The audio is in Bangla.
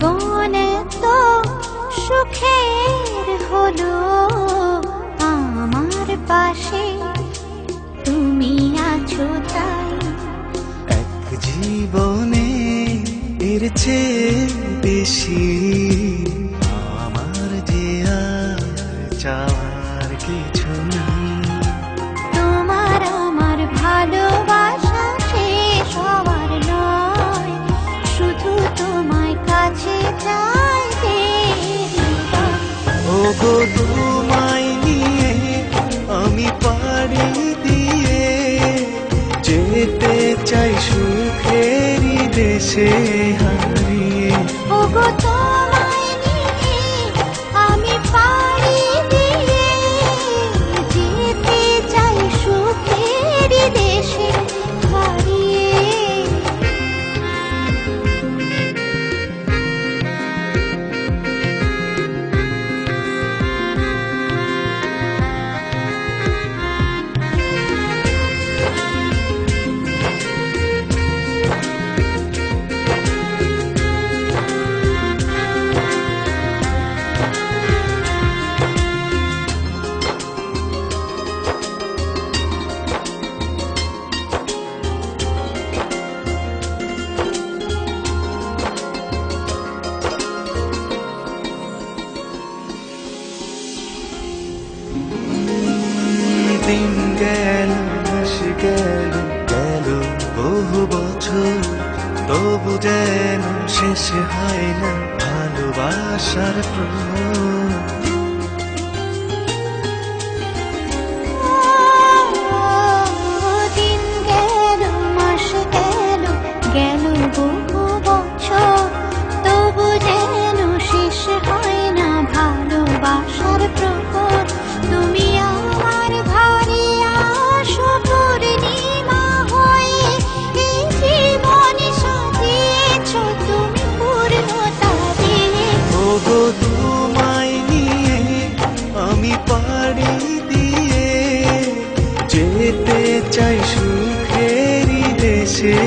জীবন তো সুখের হলো আমার পাশে তুমি আছো তাই। এক জীবনে এর চেয়ে বেশি আমার যে আর চাওয়ার কিছু নেই। তোমার আমার ভালোবাসা শেষ হওয়ার নয়, শুধু তোমায় কাছে চাইতে। ওগো তোমায় নিয়ে আমি পাড়ি দিয়ে যেতে চাই সুখেরই দেশে হারিয়ে। ওগো তোমায় নিয়ে আমি পাড়ি দিয়ে যেতে চাই সুখের দেশে হারিয়ে। দিন গেল মাস গেল গেল বহু বছর, তবু যেন শেষ হয় না ভালোবাসার প্রহর। দিন গেল মাস গেল গেল বহু বছর, তবু যেন শেষ হয় না ভালোবাসার প্রহর। তুমি আমার ঘরে আসো পূর্ণিমা হয়ে, এই জীবন সাজিয়েছ তুমি পূর্ণতা দিয়ে। ওগো তোমায় নিয়ে আমি পাড়ি দিয়ে যেতে চাই সুখেরই দেশে